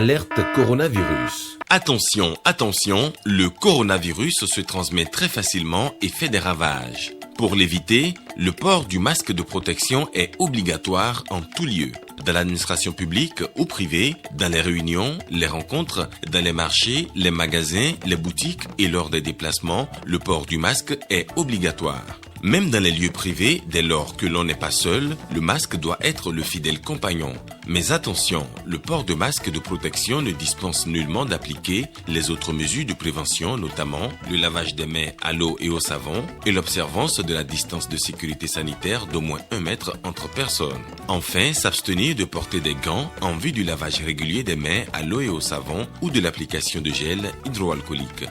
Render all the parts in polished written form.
Alerte coronavirus. Attention, attention, le coronavirus se transmet très facilement et fait des ravages. Pour l'éviter, le port du masque de protection est obligatoire en tout lieu. Dans l'administration publique ou privée, dans les réunions, les rencontres, dans les marchés, les magasins, les boutiques et lors des déplacements, le port du masque est obligatoire. Même dans les lieux privés, dès lors que l'on n'est pas seul, le masque doit être le fidèle compagnon. Mais attention, le port de masque de protection ne dispense nullement d'appliquer les autres mesures de prévention, notamment le lavage des mains à l'eau et au savon et l'observance de la distance de sécurité sanitaire d'au moins 1 mètre entre personnes. Enfin, s'abstenir de porter des gants en vue du lavage régulier des mains à l'eau et au savon ou de l'application de gel hydroalcoolique.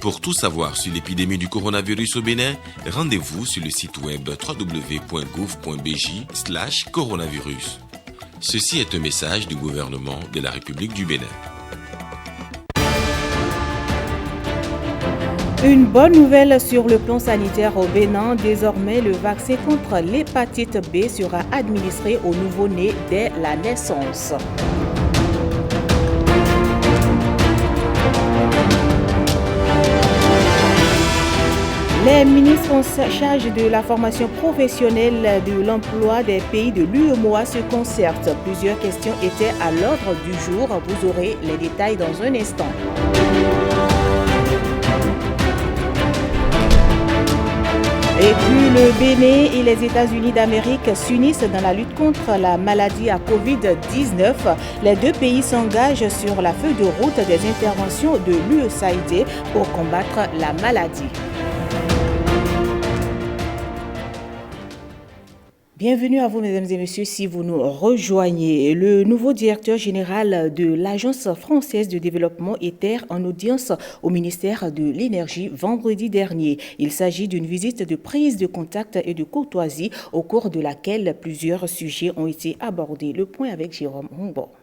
Pour tout savoir sur l'épidémie du coronavirus au Bénin, rendez-vous sur le site web www.gouv.bj/coronavirus. Ceci est un message du gouvernement de la République du Bénin. Une bonne nouvelle sur le plan sanitaire au Bénin. Désormais, le vaccin contre l'hépatite B sera administré aux nouveau-nés dès la naissance. Les ministres en charge de la formation professionnelle de l'emploi des pays de l'UEMOA se concertent. Plusieurs questions étaient à l'ordre du jour. Vous aurez les détails dans un instant. Et puis le Bénin et les États-Unis d'Amérique s'unissent dans la lutte contre la maladie à Covid-19. Les deux pays s'engagent sur la feuille de route des interventions de l'USAID pour combattre la maladie. Bienvenue à vous, mesdames et messieurs, si vous nous rejoignez. Le nouveau directeur général de l'Agence française de développement était en audience au ministère de l'Énergie vendredi dernier. Il s'agit d'une visite de prise de contact et de courtoisie au cours de laquelle plusieurs sujets ont été abordés. Le point avec Jérôme Humbo.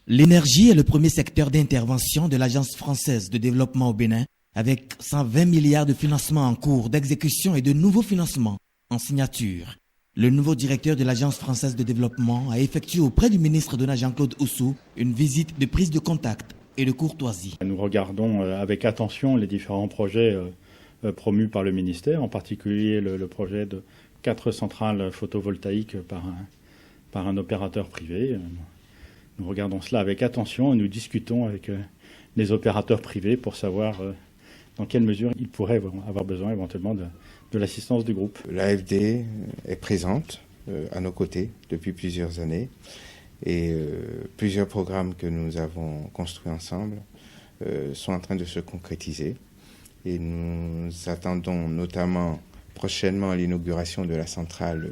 L'énergie est le premier secteur d'intervention de l'Agence française de développement au Bénin, avec 120 milliards de financements en cours d'exécution et de nouveaux financements en signature. Le nouveau directeur de l'Agence française de développement a effectué auprès du ministre Donat Jean-Claude Oussou une visite de prise de contact et de courtoisie. Nous regardons avec attention les différents projets promus par le ministère, en particulier le projet de 4 centrales photovoltaïques par un opérateur privé. Nous regardons cela avec attention et nous discutons avec les opérateurs privés pour savoir dans quelle mesure ils pourraient avoir besoin éventuellement de l'assistance du groupe. L'AFD est présente à nos côtés depuis plusieurs années et plusieurs programmes que nous avons construits ensemble sont en train de se concrétiser. Et nous attendons notamment prochainement l'inauguration de la centrale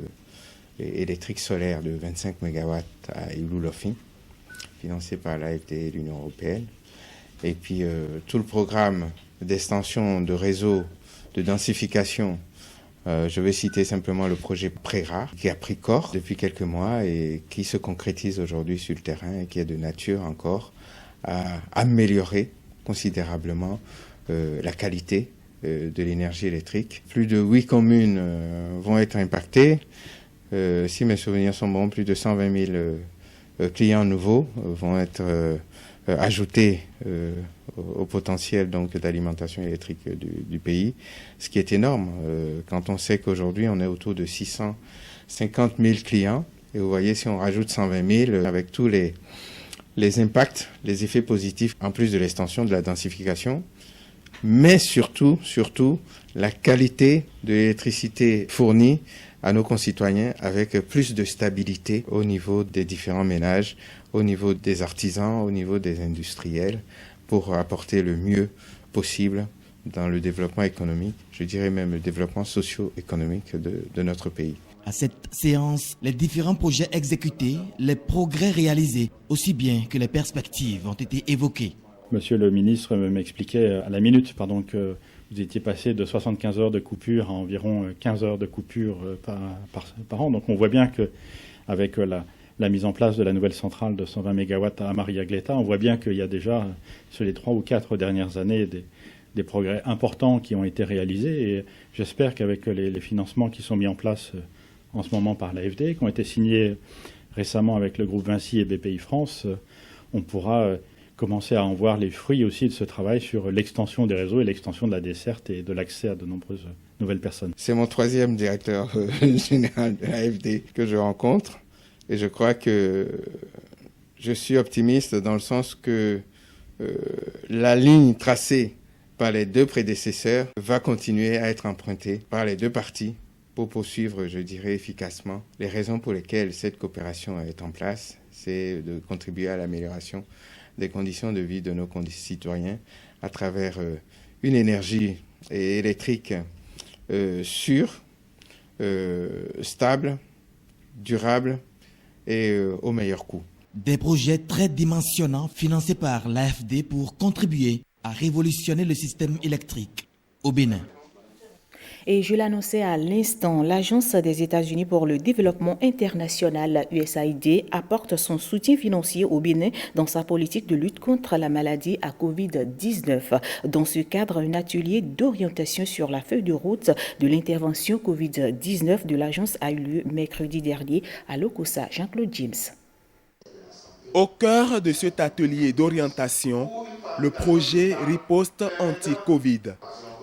électrique solaire de 25 MW à Ilou-Lofi, financée par l'AFD et l'Union européenne. Et puis tout le programme d'extension de réseau, de densification. Je vais citer simplement le projet Pré-Rare qui a pris corps depuis quelques mois et qui se concrétise aujourd'hui sur le terrain et qui est de nature encore à améliorer considérablement la qualité de l'énergie électrique. Plus de 8 communes vont être impactées. Si mes souvenirs sont bons, plus de 120 000 clients nouveaux vont être ajoutés au potentiel donc d'alimentation électrique du pays, ce qui est énorme quand on sait qu'aujourd'hui on est autour de 650 000 clients et vous voyez si on rajoute 120 000 avec tous les impacts, les effets positifs en plus de l'extension de la densification, mais surtout la qualité de l'électricité fournie à nos concitoyens avec plus de stabilité au niveau des différents ménages, au niveau des artisans, au niveau des industriels, pour apporter le mieux possible dans le développement économique, je dirais même le développement socio-économique de notre pays. À cette séance, les différents projets exécutés, les progrès réalisés, aussi bien que les perspectives ont été évoqués. Monsieur le ministre m'expliquait à la minute que vous étiez passé de 75 heures de coupure à environ 15 heures de coupure par an. Donc on voit bien qu'avec la mise en place de la nouvelle centrale de 120 MW à Maria-Gleta, on voit bien qu'il y a déjà, sur les 3 ou 4 dernières années, des progrès importants qui ont été réalisés. Et j'espère qu'avec les financements qui sont mis en place en ce moment par l'AFD, qui ont été signés récemment avec le groupe Vinci et BPI-France, on pourra commencer à en voir les fruits aussi de ce travail sur l'extension des réseaux et l'extension de la desserte et de l'accès à de nombreuses nouvelles personnes. C'est mon 3e directeur général de l'AFD que je rencontre et je crois que je suis optimiste dans le sens que la ligne tracée par les 2 prédécesseurs va continuer à être empruntée par les 2 parties pour poursuivre, je dirais, efficacement les raisons pour lesquelles cette coopération est en place, c'est de contribuer à l'amélioration des conditions de vie de nos concitoyens à travers une énergie électrique sûre, stable, durable et au meilleur coût. Des projets très dimensionnants financés par l'AFD pour contribuer à révolutionner le système électrique au Bénin. Et je l'annonçais à l'instant, l'Agence des États-Unis pour le développement international, USAID, apporte son soutien financier au Bénin dans sa politique de lutte contre la maladie à Covid-19. Dans ce cadre, un atelier d'orientation sur la feuille de route de l'intervention Covid-19 de l'agence a eu lieu mercredi dernier à Lokossa. Jean-Claude James. Au cœur de cet atelier d'orientation, le projet Riposte anti-Covid.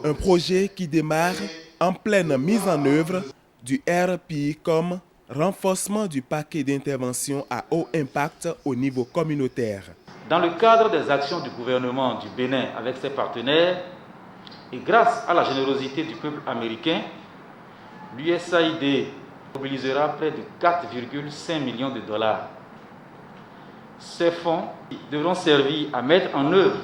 Un projet qui démarre en pleine mise en œuvre du RPI comme renforcement du paquet d'intervention à haut impact au niveau communautaire. Dans le cadre des actions du gouvernement du Bénin avec ses partenaires et grâce à la générosité du peuple américain, l'USAID mobilisera près de 4,5 millions de dollars. Ces fonds devront servir à mettre en œuvre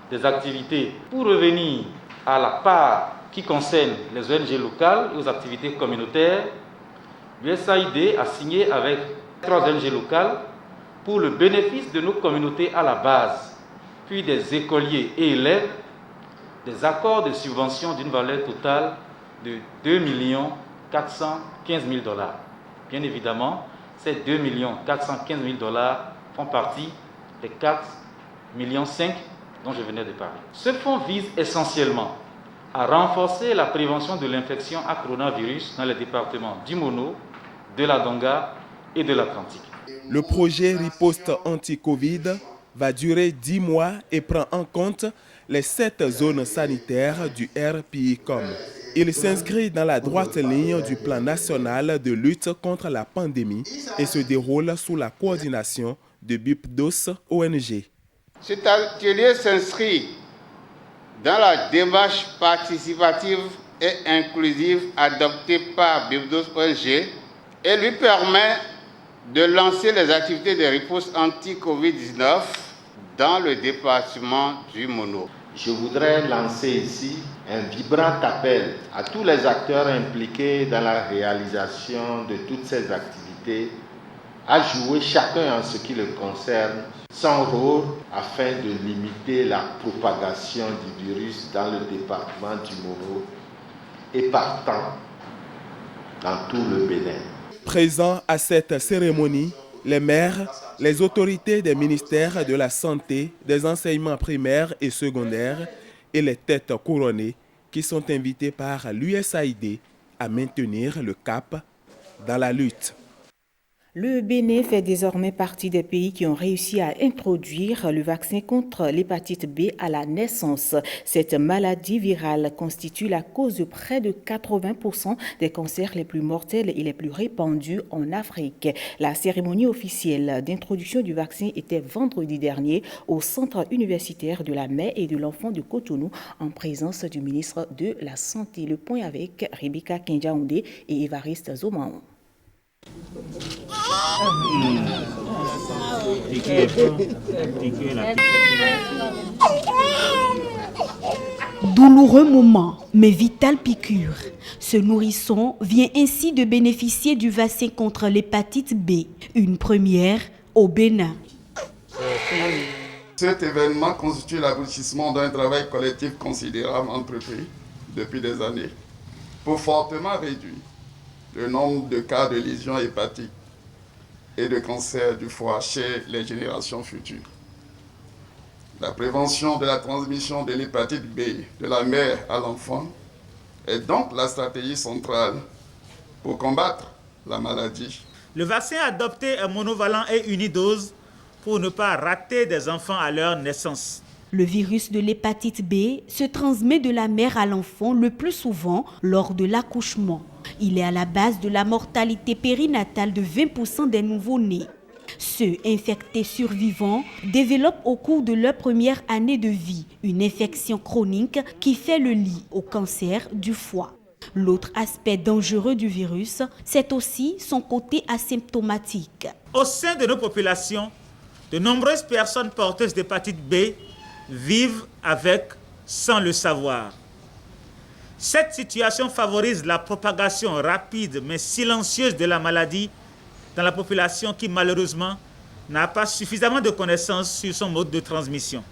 des activités pour revenir à la part qui concerne les ONG locales et aux activités communautaires. L'USAID a signé avec 3 ONG locales pour le bénéfice de nos communautés à la base, puis des écoliers et élèves, des accords de subvention d'une valeur totale de 2 415 000 dollars. Bien évidemment, ces 2 415 000 dollars font partie des 4,5 millions dont je venais de parler. Ce fonds vise essentiellement à renforcer la prévention de l'infection à coronavirus dans les départements d'Imono, de la Donga et de l'Atlantique. Le projet Riposte anti-Covid va durer 10 mois et prend en compte les 7 zones sanitaires du RPICOM. Il s'inscrit dans la droite ligne du plan national de lutte contre la pandémie et se déroule sous la coordination de BIPDOS ONG. Cet atelier s'inscrit dans la démarche participative et inclusive adoptée par BIPDOS ONG et lui permet de lancer les activités de riposte anti-Covid-19 dans le département du Mono. Je voudrais lancer ici un vibrant appel à tous les acteurs impliqués dans la réalisation de toutes ces activités à jouer chacun en ce qui le concerne son rôle afin de limiter la propagation du virus dans le département du Mono et partant dans tout le Bénin. Présents à cette cérémonie, les maires, les autorités des ministères de la Santé, des enseignements primaires et secondaires et les têtes couronnées qui sont invités par l'USAID à maintenir le cap dans la lutte. Le Bénin fait désormais partie des pays qui ont réussi à introduire le vaccin contre l'hépatite B à la naissance. Cette maladie virale constitue la cause de près de 80% des cancers les plus mortels et les plus répandus en Afrique. La cérémonie officielle d'introduction du vaccin était vendredi dernier au Centre universitaire de la mère et de l'enfant de Cotonou en présence du ministre de la Santé. Le point avec Rebecca Kenjaoundé et Évariste Zomaon. Douloureux moment, mais vitale piqûre. Ce nourrisson vient ainsi de bénéficier du vaccin contre l'hépatite B, une première au Bénin. Cet événement constitue l'aboutissement d'un travail collectif considérable entrepris depuis des années pour fortement réduire le nombre de cas de lésions hépatiques et de cancer du foie chez les générations futures. La prévention de la transmission de l'hépatite B de la mère à l'enfant est donc la stratégie centrale pour combattre la maladie Le vaccin adopté est monovalent et unidose pour ne pas rater des enfants à leur naissance. Le virus de l'hépatite B se transmet de la mère à l'enfant le plus souvent lors de l'accouchement. Il est à la base de la mortalité périnatale de 20% des nouveau-nés. Ceux infectés survivants développent au cours de leur première année de vie une infection chronique qui fait le lit au cancer du foie. L'autre aspect dangereux du virus, c'est aussi son côté asymptomatique. Au sein de nos populations, de nombreuses personnes porteuses d'hépatite B vivent avec sans le savoir. Cette situation favorise la propagation rapide mais silencieuse de la maladie dans la population qui malheureusement n'a pas suffisamment de connaissances sur son mode de transmission.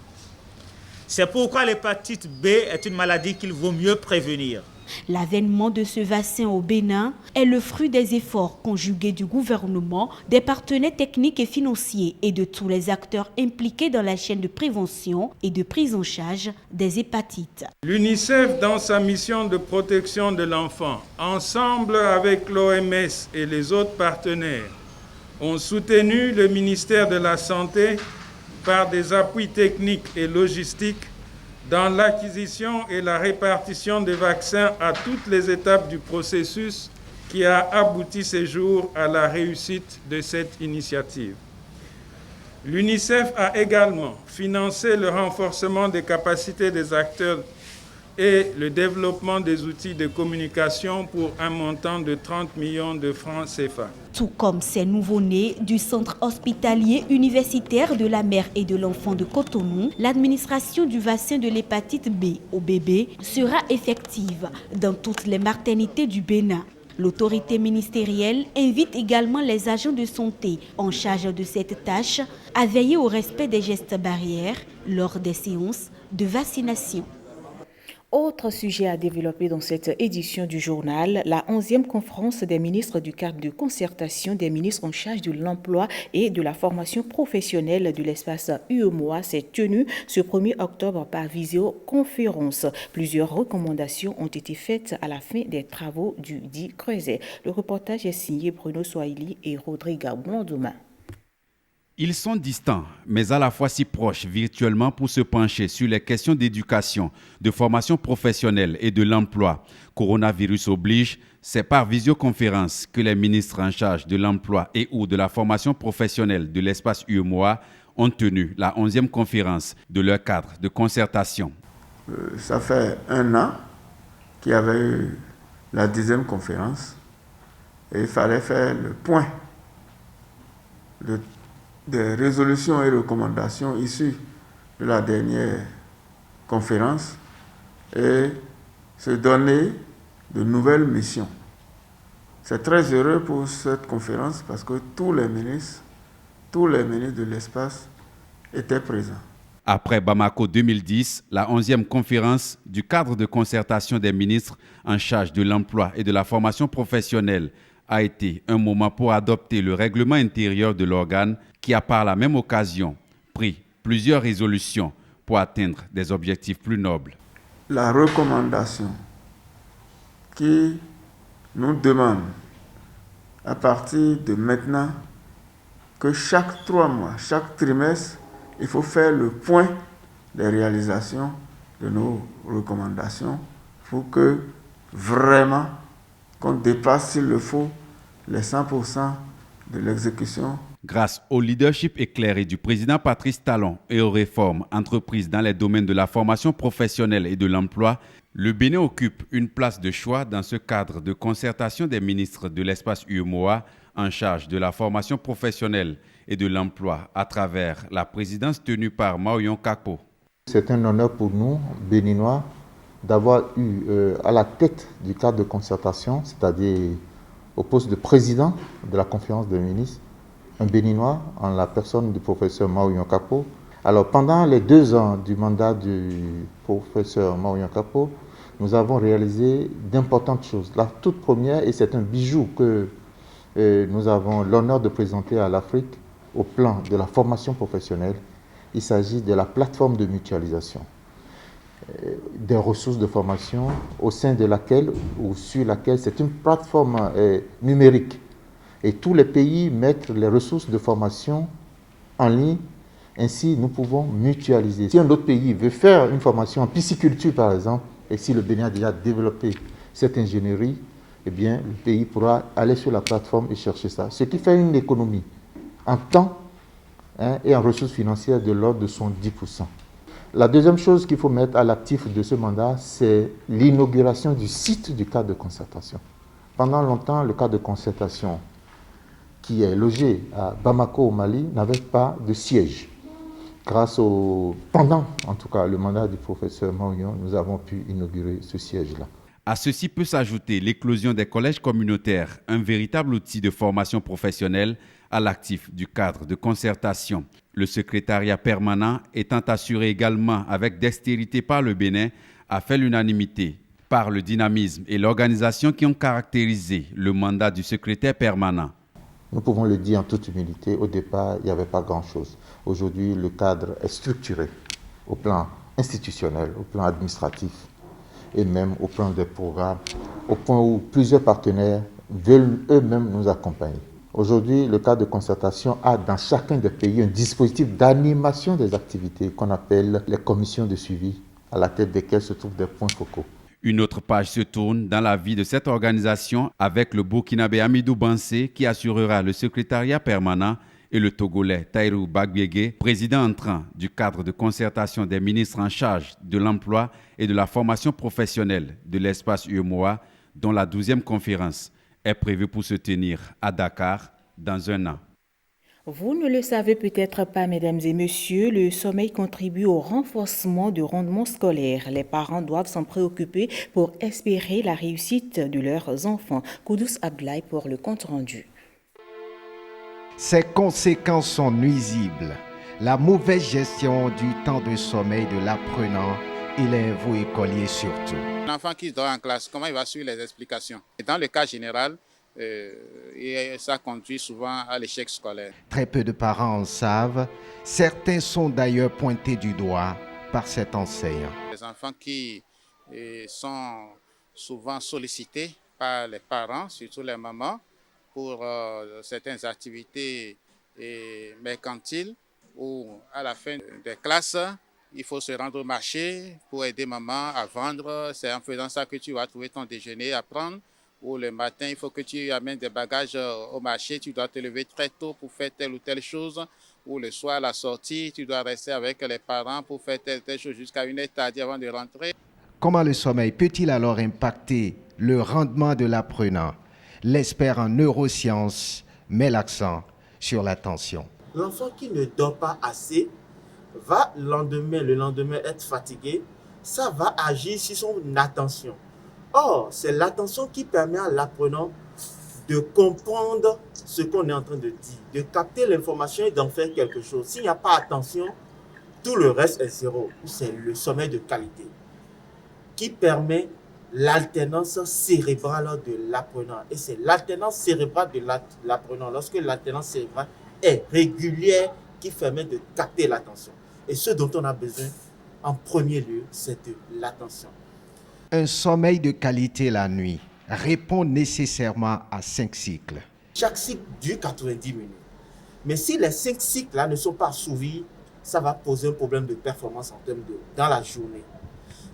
C'est pourquoi l'hépatite B est une maladie qu'il vaut mieux prévenir. L'avènement de ce vaccin au Bénin est le fruit des efforts conjugués du gouvernement, des partenaires techniques et financiers et de tous les acteurs impliqués dans la chaîne de prévention et de prise en charge des hépatites. L'UNICEF, dans sa mission de protection de l'enfant, ensemble avec l'OMS et les autres partenaires, ont soutenu le ministère de la Santé par des appuis techniques et logistiques dans l'acquisition et la répartition des vaccins à toutes les étapes du processus qui a abouti ces jours à la réussite de cette initiative. L'UNICEF a également financé le renforcement des capacités des acteurs et le développement des outils de communication pour un montant de 30 millions de francs CFA. Tout comme ces nouveau-nés du centre hospitalier universitaire de la mère et de l'enfant de Cotonou, l'administration du vaccin de l'hépatite B aux bébés sera effective dans toutes les maternités du Bénin. L'autorité ministérielle invite également les agents de santé en charge de cette tâche à veiller au respect des gestes barrières lors des séances de vaccination. Autre sujet à développer dans cette édition du journal, la 11e conférence des ministres du cadre de concertation des ministres en charge de l'emploi et de la formation professionnelle de l'espace UEMOA s'est tenue ce 1er octobre par visioconférence. Plusieurs recommandations ont été faites à la fin des travaux du dit Creuset. Le reportage est signé Bruno Swahili et Rodrigue Blondouma. Ils sont distants, mais à la fois si proches virtuellement pour se pencher sur les questions d'éducation, de formation professionnelle et de l'emploi. Coronavirus oblige, c'est par visioconférence que les ministres en charge de l'emploi et ou de la formation professionnelle de l'espace UEMOA ont tenu la 11e conférence de leur cadre de concertation. Ça fait 1 an qu'il y avait eu la 10e conférence et il fallait faire le point des résolutions et recommandations issues de la dernière conférence et se donner de nouvelles missions. C'est très heureux pour cette conférence parce que tous les ministres de l'espace étaient présents. Après Bamako 2010, la 11e conférence du cadre de concertation des ministres en charge de l'emploi et de la formation professionnelle a été un moment pour adopter le règlement intérieur de l'organe qui a par la même occasion pris plusieurs résolutions pour atteindre des objectifs plus nobles. La recommandation qui nous demande à partir de maintenant que chaque 3 mois, chaque trimestre, il faut faire le point des réalisations de nos recommandations pour que vraiment qu'on dépasse s'il le faut les 100% de l'exécution. Grâce au leadership éclairé du président Patrice Talon et aux réformes entreprises dans les domaines de la formation professionnelle et de l'emploi, le Bénin occupe une place de choix dans ce cadre de concertation des ministres de l'espace UEMOA en charge de la formation professionnelle et de l'emploi à travers la présidence tenue par Maoyon Kakpo. C'est un honneur pour nous, Béninois, d'avoir eu à la tête du cadre de concertation, c'est-à-dire au poste de président de la conférence des ministres, un Béninois en la personne du professeur Maoyon Kakpo. Alors pendant les 2 ans du mandat du professeur Maoyon Kakpo, nous avons réalisé d'importantes choses. La toute première, et c'est un bijou que nous avons l'honneur de présenter à l'Afrique au plan de la formation professionnelle, il s'agit de la plateforme de mutualisation des ressources de formation au sein de laquelle ou sur laquelle c'est une plateforme numérique Et tous les pays mettent les ressources de formation en ligne. Ainsi, nous pouvons mutualiser. Si un autre pays veut faire une formation en pisciculture, par exemple, et si le Bénin a déjà développé cette ingénierie, eh bien, le pays pourra aller sur la plateforme et chercher ça. Ce qui fait une économie en temps et en ressources financières de l'ordre de 10%. La deuxième chose qu'il faut mettre à l'actif de ce mandat, c'est l'inauguration du site du cadre de concertation. Pendant longtemps, le cadre de concertation qui est logé à Bamako au Mali n'avait pas de siège. Pendant en tout cas le mandat du professeur Maouyon, nous avons pu inaugurer ce siège-là. À ceci peut s'ajouter l'éclosion des collèges communautaires, un véritable outil de formation professionnelle à l'actif du cadre de concertation. Le secrétariat permanent étant assuré également avec dextérité par le Bénin a fait l'unanimité par le dynamisme et l'organisation qui ont caractérisé le mandat du secrétaire permanent. Nous pouvons le dire en toute humilité, au départ, il n'y avait pas grand-chose. Aujourd'hui, le cadre est structuré au plan institutionnel, au plan administratif et même au plan des programmes, au point où plusieurs partenaires veulent eux-mêmes nous accompagner. Aujourd'hui, le cadre de concertation a dans chacun des pays un dispositif d'animation des activités qu'on appelle les commissions de suivi, à la tête desquelles se trouvent des points focaux. Une autre page se tourne dans la vie de cette organisation avec le Burkinabé Amidou Bansé qui assurera le secrétariat permanent et le Togolais Taïrou Bagbiégué, président entrant du cadre de concertation des ministres en charge de l'emploi et de la formation professionnelle de l'espace UEMOA, dont la 12e conférence est prévue pour se tenir à Dakar dans un an. Vous ne le savez peut-être pas, mesdames et messieurs, le sommeil contribue au renforcement du rendement scolaire. Les parents doivent s'en préoccuper pour espérer la réussite de leurs enfants. Koudous Abdoulaye pour le compte rendu. Ces conséquences sont nuisibles. La mauvaise gestion du temps de sommeil de l'apprenant, élève ou écolier surtout. L'enfant qui dort en classe, comment il va suivre les explications? Et dans le cas général, et ça conduit souvent à l'échec scolaire. Très peu de parents en savent. Certains sont d'ailleurs pointés du doigt par cet enseignant. Les enfants qui sont souvent sollicités par les parents, surtout les mamans, pour certaines activités mercantiles ou à la fin des classes, il faut se rendre au marché pour aider maman à vendre. C'est en faisant ça que tu vas trouver ton déjeuner à prendre. Ou le matin, il faut que tu amènes des bagages au marché, tu dois te lever très tôt pour faire telle ou telle chose. Ou le soir, à la sortie, tu dois rester avec les parents pour faire telle ou telle chose jusqu'à une heure tardive avant de rentrer. Comment le sommeil peut-il alors impacter le rendement de l'apprenant? L'expert en neurosciences met l'accent sur l'attention. L'enfant qui ne dort pas assez va le lendemain être fatigué. Ça va agir sur son attention. Or, c'est l'attention qui permet à l'apprenant de comprendre ce qu'on est en train de dire, de capter l'information et d'en faire quelque chose. S'il n'y a pas attention, tout le reste est zéro. C'est le sommeil de qualité qui permet l'alternance cérébrale de l'apprenant. Et c'est l'alternance cérébrale de l'apprenant, lorsque l'alternance cérébrale est régulière, qui permet de capter l'attention. Et ce dont on a besoin, en premier lieu, c'est de l'attention. Un sommeil de qualité la nuit répond nécessairement à 5 cycles. Chaque cycle dure 90 minutes. Mais si les 5 cycles-là ne sont pas assouvis, ça va poser un problème de performance en termes dans la journée.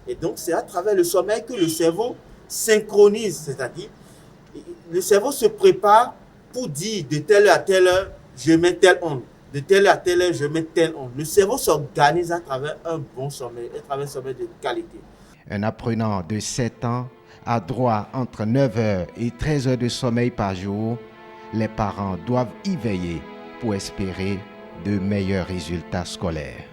Et donc, c'est à travers le sommeil que le cerveau synchronise, c'est-à-dire, le cerveau se prépare pour dire de telle heure à telle heure, je mets telle onde. De telle heure à telle heure, je mets telle onde. Le cerveau s'organise à travers un bon sommeil, à travers un sommeil de qualité. Un apprenant de 7 ans a droit entre 9 heures et 13 heures de sommeil par jour. Les parents doivent y veiller pour espérer de meilleurs résultats scolaires.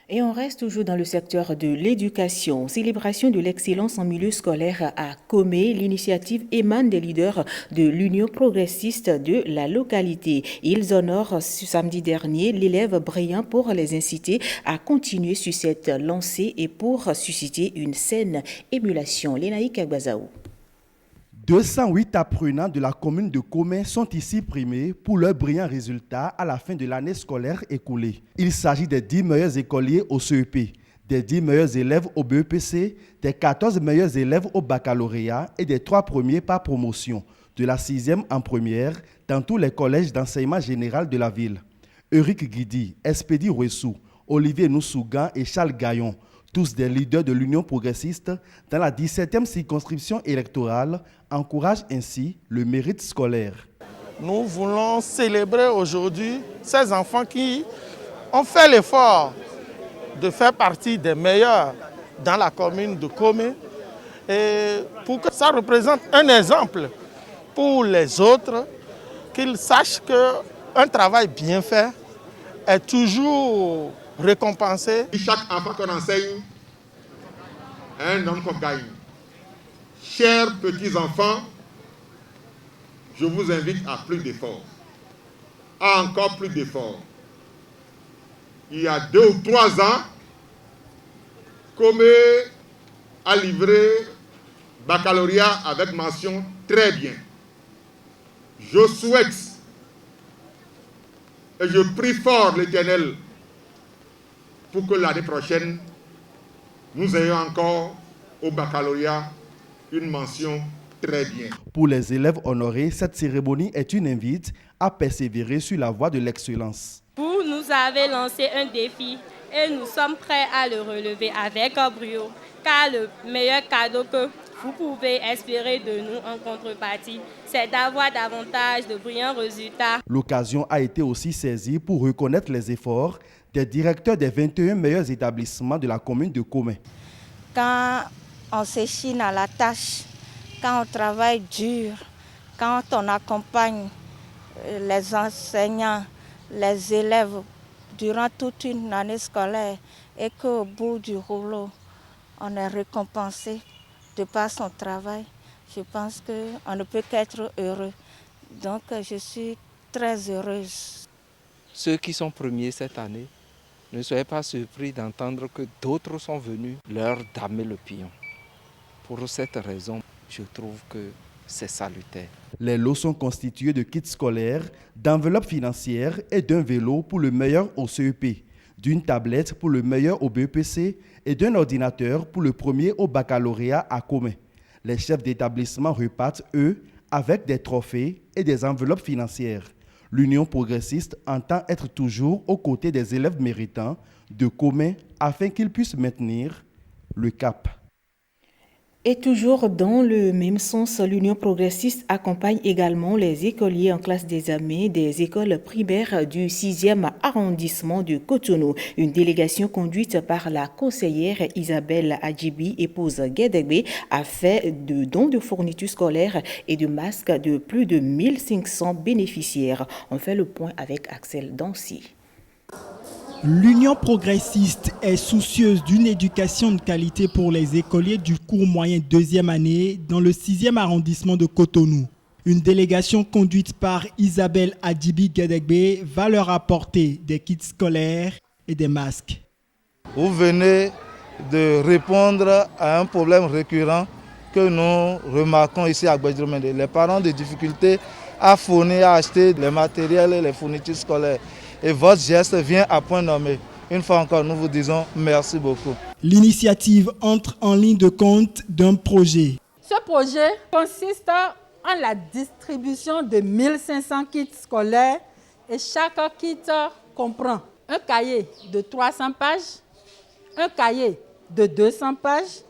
Et on reste toujours dans le secteur de l'éducation. Célébration de l'excellence en milieu scolaire à Comé. L'initiative émane des leaders de l'Union progressiste de la localité. Ils honorent ce samedi dernier l'élève brillant pour les inciter à continuer sur cette lancée et pour susciter une saine émulation. Lénaïque Agbazaou. 208 apprenants de la commune de Comé sont ici primés pour leurs brillants résultats à la fin de l'année scolaire écoulée. Il s'agit des 10 meilleurs écoliers au CEP, des 10 meilleurs élèves au BEPC, des 14 meilleurs élèves au baccalauréat et des 3 premiers par promotion, de la 6e en première, dans tous les collèges d'enseignement général de la ville. Eric Guidi, Espédi Ouessou, Olivier Noussougan et Charles Gaillon, tous des leaders de l'Union progressiste dans la 17e circonscription électorale, encouragent ainsi le mérite scolaire. Nous voulons célébrer aujourd'hui ces enfants qui ont fait l'effort de faire partie des meilleurs dans la commune de Komé, et pour que ça représente un exemple pour les autres, qu'ils sachent qu'un travail bien fait est toujours récompensé. Chaque enfant qu'on enseigne est un homme qu'on gagne. Chers petits-enfants, je vous invite à plus d'efforts, à encore plus d'efforts. Il y a 2 ou 3 ans, Komé a livré baccalauréat avec mention très bien. Je souhaite et je prie fort l'Éternel pour que l'année prochaine, nous ayons encore au baccalauréat une mention très bien. Pour les élèves honorés, cette cérémonie est une invite à persévérer sur la voie de l'excellence. Vous nous avez lancé un défi et nous sommes prêts à le relever avec brio, car le meilleur cadeau que vous pouvez espérer de nous en contrepartie, c'est d'avoir davantage de brillants résultats. L'occasion a été aussi saisie pour reconnaître les efforts des directeurs des 21 meilleurs établissements de la commune de Komé. Quand on s'échine à la tâche, quand on travaille dur, quand on accompagne les enseignants, les élèves durant toute une année scolaire et qu'au bout du rouleau, on est récompensé de par son travail, je pense qu'on ne peut qu'être heureux. Donc je suis très heureuse. Ceux qui sont premiers cette année, ne soyez pas surpris d'entendre que d'autres sont venus leur damer le pion. Pour cette raison, je trouve que c'est salutaire. Les lots sont constitués de kits scolaires, d'enveloppes financières et d'un vélo pour le meilleur au CEP, d'une tablette pour le meilleur au BEPC et d'un ordinateur pour le premier au baccalauréat à Komé. Les chefs d'établissement repartent, eux, avec des trophées et des enveloppes financières. L'Union progressiste entend être toujours aux côtés des élèves méritants de Komé afin qu'ils puissent maintenir le cap. Et toujours dans le même sens, l'Union progressiste accompagne également les écoliers en classe d'examen des écoles primaires du 6e arrondissement de Cotonou. Une délégation conduite par la conseillère Isabelle Adjibi, épouse Guédégbé, a fait de dons de fournitures scolaires et de masques de plus de 1500 bénéficiaires. On fait le point avec Axel Dancy. L'Union progressiste est soucieuse d'une éducation de qualité pour les écoliers du cours moyen 2e année dans le 6e arrondissement de Cotonou. Une délégation conduite par Isabelle Adibi Guédégbé va leur apporter des kits scolaires et des masques. Vous venez de répondre à un problème récurrent que nous remarquons ici à Gbedjirmende. Les parents ont des difficultés à fournir, à acheter les matériels et les fournitures scolaires. Et votre geste vient à point nommé. Une fois encore, nous vous disons merci beaucoup. L'initiative entre en ligne de compte d'un projet. Ce projet consiste en la distribution de 1500 kits scolaires et chaque kit comprend un cahier de 300 pages, un cahier de 200 pages,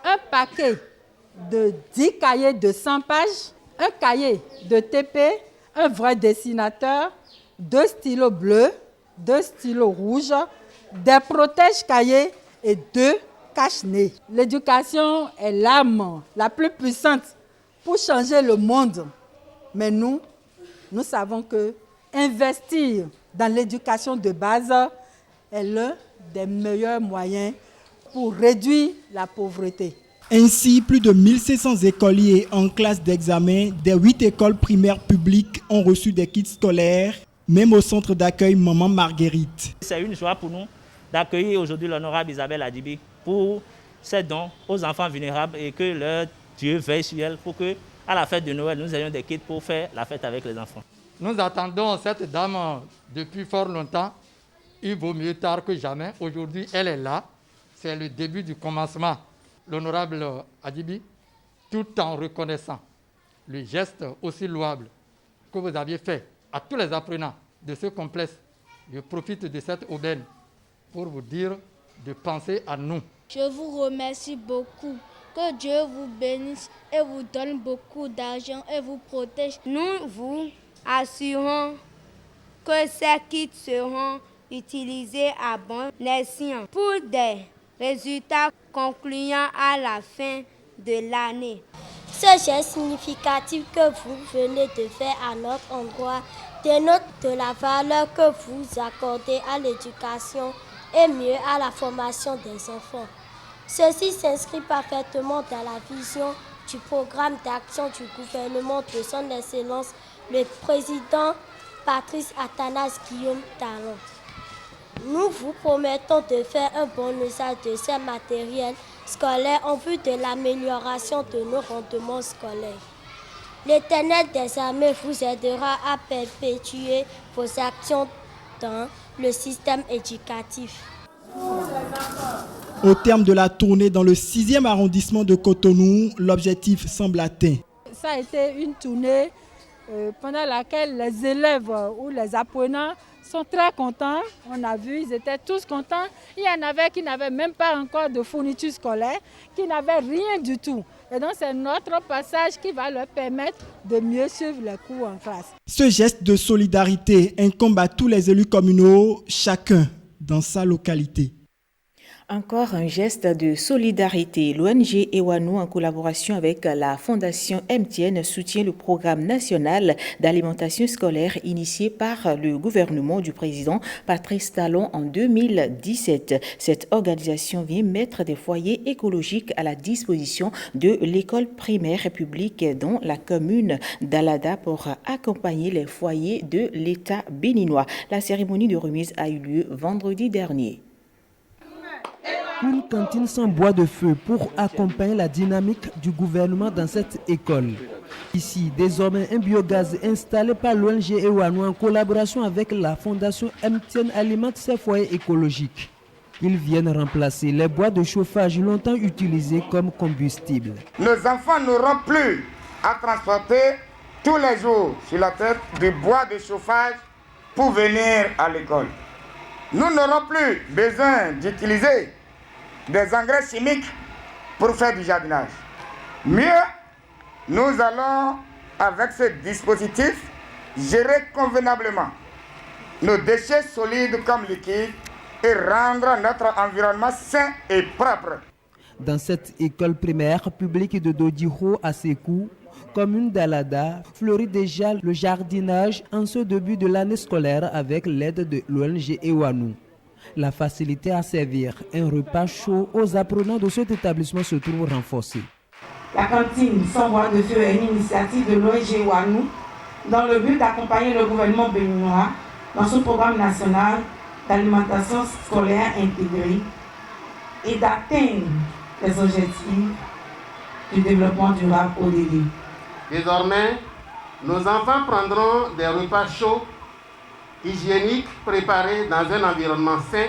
un paquet de 10 cahiers de 100 pages, un cahier de TP, un vrai dessinateur, 2 stylos bleus, 2 stylos rouges, des protèges cahiers et 2 cache-nez. L'éducation est l'arme la plus puissante pour changer le monde. Mais nous savons que investir dans l'éducation de base est l'un des meilleurs moyens pour réduire la pauvreté. Ainsi, plus de 1500 écoliers en classe d'examen des 8 écoles primaires publiques ont reçu des kits scolaires, même au centre d'accueil Maman Marguerite. C'est une joie pour nous d'accueillir aujourd'hui l'honorable Isabelle Adibi pour ses dons aux enfants vulnérables et que leur Dieu veille sur elle pour que, à la fête de Noël, nous ayons des kits pour faire la fête avec les enfants. Nous attendons cette dame depuis fort longtemps. Il vaut mieux tard que jamais. Aujourd'hui, elle est là. C'est le début du commencement. L'honorable Adibi, tout en reconnaissant le geste aussi louable que vous aviez fait à tous les apprenants de ce complexe, je profite de cette aubaine pour vous dire de penser à nous. Je vous remercie beaucoup. Que Dieu vous bénisse et vous donne beaucoup d'argent et vous protège. Nous vous assurons que ces kits seront utilisés à bon escient pour des résultats concluants à la fin de l'année. Ce geste significatif que vous venez de faire à notre endroit dénote de la valeur que vous accordez à l'éducation et mieux à la formation des enfants. Ceci s'inscrit parfaitement dans la vision du programme d'action du gouvernement de son Excellence, le président Patrice Athanase Guillaume Talon. Nous vous promettons de faire un bon usage de ces matériels scolaires en vue de l'amélioration de nos rendements scolaires. L'Éternel des armées vous aidera à perpétuer vos actions dans le système éducatif. Au terme de la tournée dans le 6e arrondissement de Cotonou, l'objectif semble atteint. Ça a été une tournée pendant laquelle les élèves ou les apprenants sont très contents. On a vu, ils étaient tous contents. Il y en avait qui n'avaient même pas encore de fourniture scolaire, qui n'avaient rien du tout. Et donc c'est notre passage qui va leur permettre de mieux suivre les cours en classe. Ce geste de solidarité incombe à tous les élus communaux, chacun dans sa localité. Encore un geste de solidarité. L'ONG Ewanou, en collaboration avec la Fondation MTN, soutient le programme national d'alimentation scolaire initié par le gouvernement du président Patrice Talon en 2017. Cette organisation vient mettre des foyers écologiques à la disposition de l'école primaire publique dans la commune d'Alada pour accompagner les foyers de l'État béninois. La cérémonie de remise a eu lieu vendredi dernier. Une cantine sans bois de feu pour accompagner la dynamique du gouvernement dans cette école. Ici, désormais, un biogaz installé par l'ONG Ewanou en collaboration avec la Fondation MTN alimente ces foyers écologiques. Ils viennent remplacer les bois de chauffage longtemps utilisés comme combustible. Nos enfants n'auront plus à transporter tous les jours sur la tête du bois de chauffage pour venir à l'école. Nous n'aurons plus besoin d'utiliser des engrais chimiques pour faire du jardinage. Mieux, nous allons, avec ce dispositif, gérer convenablement nos déchets solides comme liquides et rendre notre environnement sain et propre. Dans cette école primaire publique de Dodiro à Sékou, commune d'Alada, fleurit déjà le jardinage en ce début de l'année scolaire avec l'aide de l'ONG Ewanou. La facilité à servir un repas chaud aux apprenants de cet établissement se trouve renforcée. La cantine sans bois de feu est une initiative de l'ONG Ewanou dans le but d'accompagner le gouvernement béninois dans son programme national d'alimentation scolaire intégrée et d'atteindre les objectifs du développement durable ODD. Désormais, nos enfants prendront des repas chauds, hygiéniques, préparés dans un environnement sain,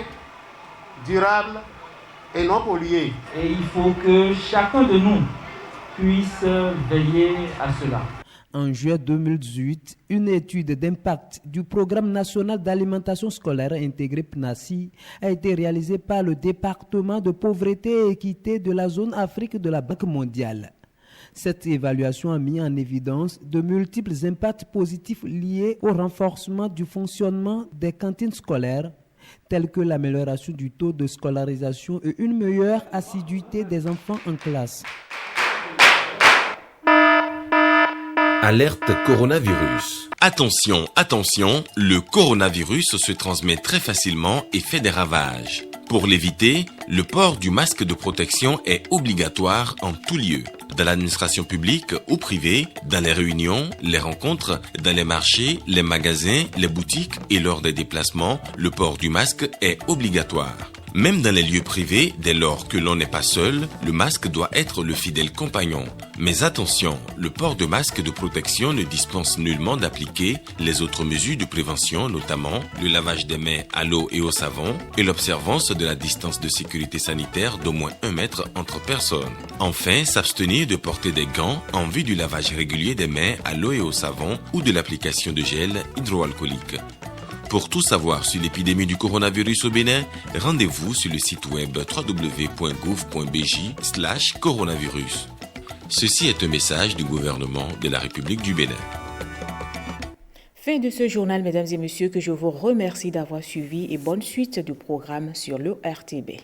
durable et non pollué. Et il faut que chacun de nous puisse veiller à cela. En juillet 2018, une étude d'impact du Programme national d'alimentation scolaire intégré PNACI a été réalisée par le département de pauvreté et équité de la zone Afrique de la Banque mondiale. Cette évaluation a mis en évidence de multiples impacts positifs liés au renforcement du fonctionnement des cantines scolaires, tels que l'amélioration du taux de scolarisation et une meilleure assiduité des enfants en classe. Alerte coronavirus. Attention, attention, le coronavirus se transmet très facilement et fait des ravages. Pour l'éviter, le port du masque de protection est obligatoire en tout lieu. Dans l'administration publique ou privée, dans les réunions, les rencontres, dans les marchés, les magasins, les boutiques et lors des déplacements, le port du masque est obligatoire. Même dans les lieux privés, dès lors que l'on n'est pas seul, le masque doit être le fidèle compagnon. Mais attention, le port de masque de protection ne dispense nullement d'appliquer les autres mesures de prévention, notamment le lavage des mains à l'eau et au savon et l'observance de la distance de sécurité sanitaire d'au moins 1 mètre entre personnes. Enfin, s'abstenir de porter des gants en vue du lavage régulier des mains à l'eau et au savon ou de l'application de gel hydroalcoolique. Pour tout savoir sur l'épidémie du coronavirus au Bénin, rendez-vous sur le site web www.gouv.bj/coronavirus. Ceci est un message du gouvernement de la République du Bénin. Fin de ce journal, mesdames et messieurs, que je vous remercie d'avoir suivi et bonne suite du programme sur le RTB.